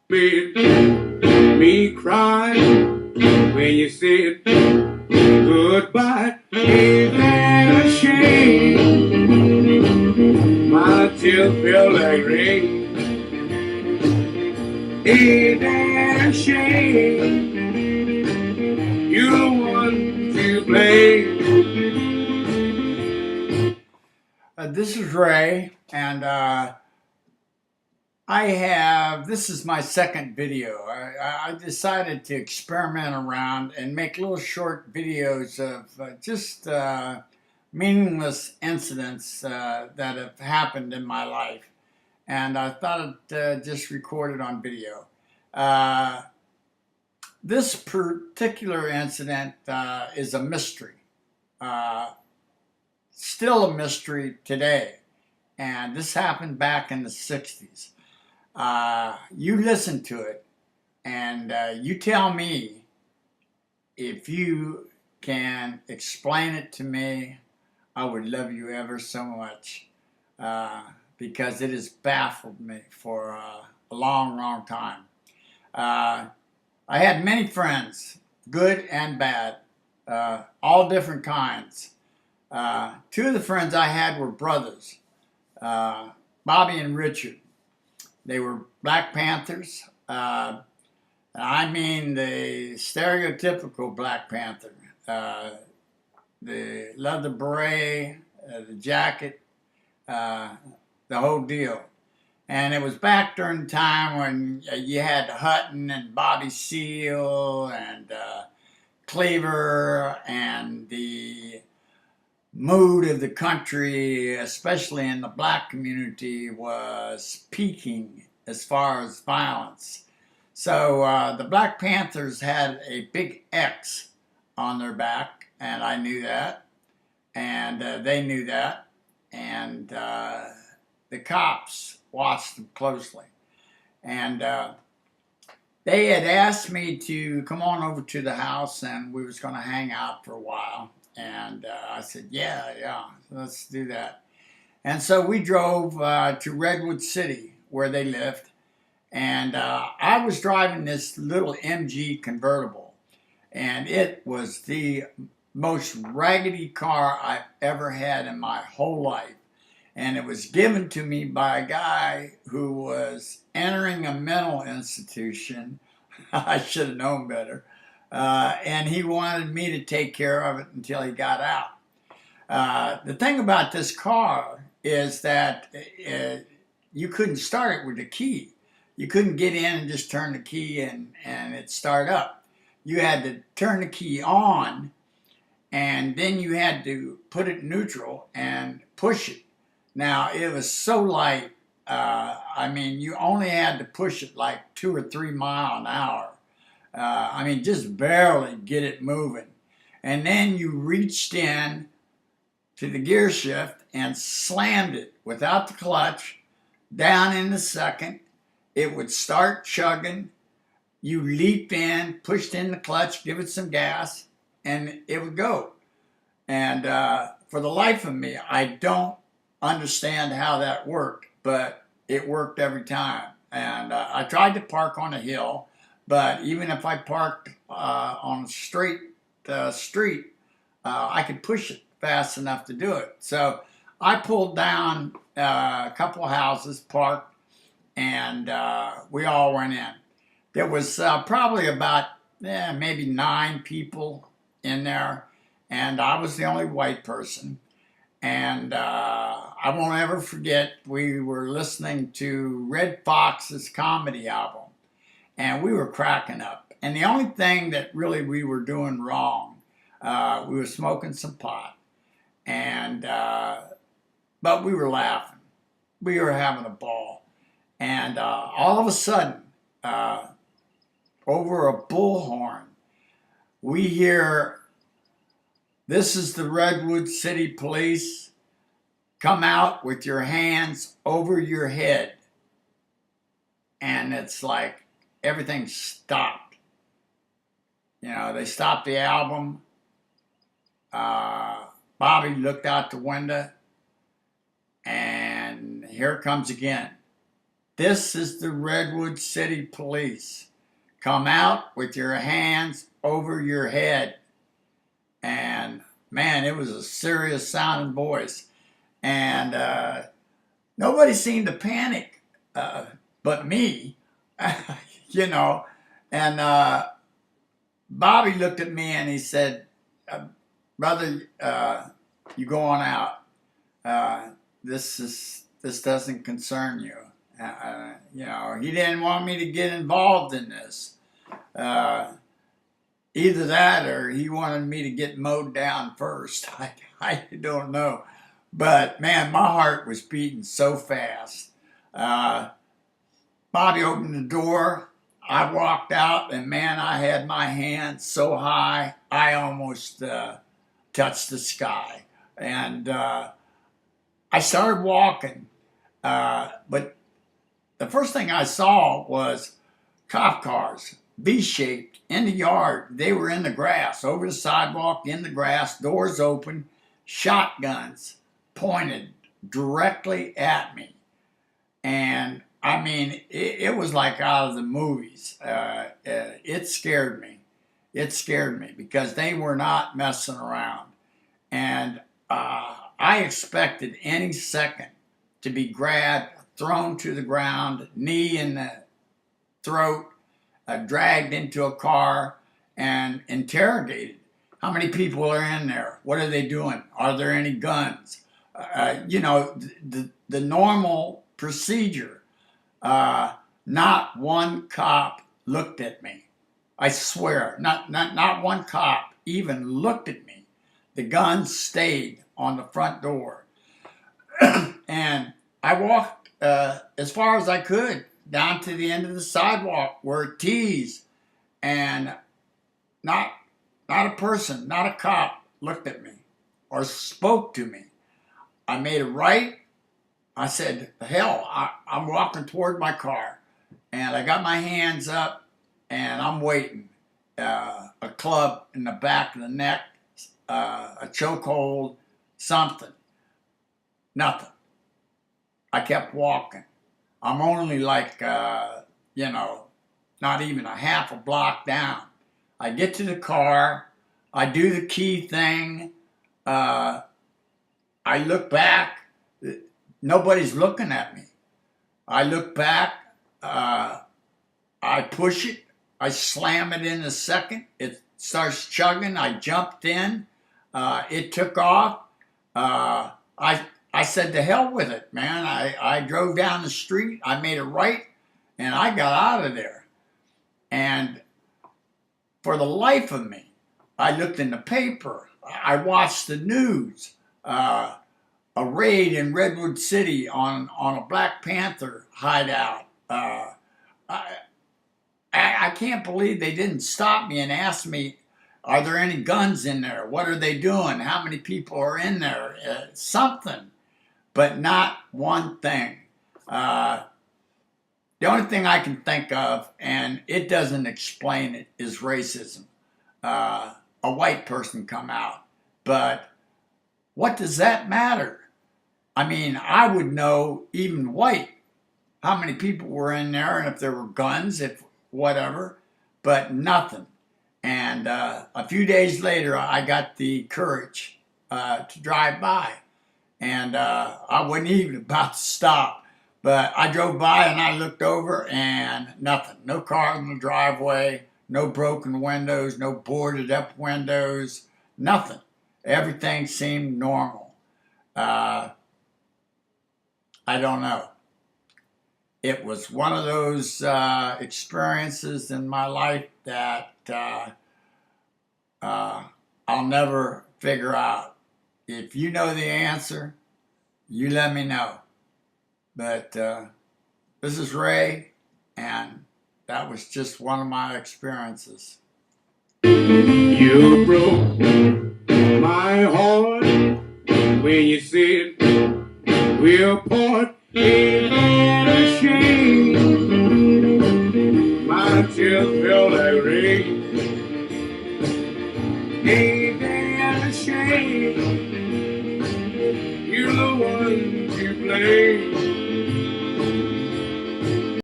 made me cry when you said goodbye. Ain't that a shame? My tears feel like rain. Ain't that a shame? You're the one to blame. This is Ray, and this is my second video. I decided to experiment around and make little short videos of just meaningless incidents that have happened in my life. And I thought I'd just record it on video. This particular incident is a mystery. Uh, Still a mystery today. And this happened back in the 60s. You listen to it and you tell me if you can explain it to me. I would love you ever so much because it has baffled me for a long, long time. I had many friends, good and bad, all different kinds. Two of the friends I had were brothers, Bobby and Richard. They were Black Panthers. I mean the stereotypical Black Panther. They loved the beret, the jacket, the whole deal. And it was back during the time when you had Hutton and Bobby Seale and Cleaver, and the mood of the country, especially in the black community, was peaking as far as violence. So the Black Panthers had a big X on their back, and I knew that, and they knew that, and the cops watched them closely. And they had asked me to come on over to the house, and we was going to hang out for a while. And I said, yeah, let's do that. And so we drove to Redwood City, where they lived. And I was driving this little MG convertible. And it was the most raggedy car I've ever had in my whole life. And it was given to me by a guy who was entering a mental institution. I should have known better. And he wanted me to take care of it until he got out. The thing about this car is that you couldn't start it with a key. You couldn't get in and just turn the key and it'd start up. You had to turn the key on, and then you had to put it neutral and push it. Now, it was so light, I mean, you only had to push it like 2 or 3 miles an hour. I mean, just barely get it moving. And then you reached in to the gear shift and slammed it without the clutch down in the second. It would start chugging. You leaped in, pushed in the clutch, give it some gas, and it would go. And for the life of me, I don't understand how that worked, but it worked every time. And I tried to park on a hill, but even if I parked on a straight street, I could push it fast enough to do it. So I pulled down a couple of houses, parked, and we all went in. There was probably about maybe 9 people in there, and I was the only white person. And I won't ever forget, we were listening to Red Fox's comedy album, and we were cracking up. And the only thing that really we were doing wrong, we were smoking some pot, and but we were laughing. We were having a ball. And all of a sudden, over a bullhorn, we hear, "This is the Redwood City Police. Come out with your hands over your head." And it's like everything stopped. You know, they stopped the album. Bobby looked out the window, and here it comes again. This is the Redwood City Police. Come out with your hands over your head. And man, it was a serious sounding voice. And nobody seemed to panic but me, you know. And Bobby looked at me and he said, brother, you go on out. This doesn't concern you. He didn't want me to get involved in this. Either that or he wanted me to get mowed down first. I don't know. But man, my heart was beating so fast. Bobby opened the door. I walked out, and man, I had my hands so high, I almost touched the sky. And I started walking. But the first thing I saw was cop cars, V-shaped, in the yard. They were in the grass, over the sidewalk, in the grass, doors open, shotguns pointed directly at me. And I mean, it was like out of the movies. It scared me. It scared me because they were not messing around. And I expected any second to be grabbed, thrown to the ground, knee in the throat, dragged into a car, and interrogated. How many people are in there? What are they doing? Are there any guns? The normal procedure. Not one cop looked at me. I swear, not one cop even looked at me. The guns stayed on the front door. And I walked as far as I could down to the end of the sidewalk where it tees, and not a person, not a cop looked at me or spoke to me. I made a right. I said, hell, I'm walking toward my car. And I got my hands up, and I'm waiting. A club in the back of the neck, a chokehold, something. Nothing. I kept walking. I'm only like, not even a half a block down. I get to the car. I do the key thing. I look back. Nobody's looking at me. I look back. I push it. I slam it in a second. It starts chugging. I jumped in. It took off. I said, to hell with it, man. I drove down the street. I made a right, and I got out of there. And for the life of me, I looked in the paper. I watched the news. A raid in Redwood City on a Black Panther hideout. I can't believe they didn't stop me and ask me, are there any guns in there? What are they doing? How many people are in there? Something, but not one thing. The only thing I can think of, and it doesn't explain it, is racism. A white person come out, but what does that matter? I mean, I would know, even white, how many people were in there and if there were guns, if whatever, but nothing. And a few days later, I got the courage to drive by. And I wasn't even about to stop. But I drove by and I looked over and nothing. No car in the driveway, no broken windows, no boarded up windows, nothing. Everything seemed normal. I don't know. It was one of those experiences in my life that I'll never figure out. If you know the answer, you let me know. But this is Ray, and that was just one of my experiences. You broke my heart when you said we'll part.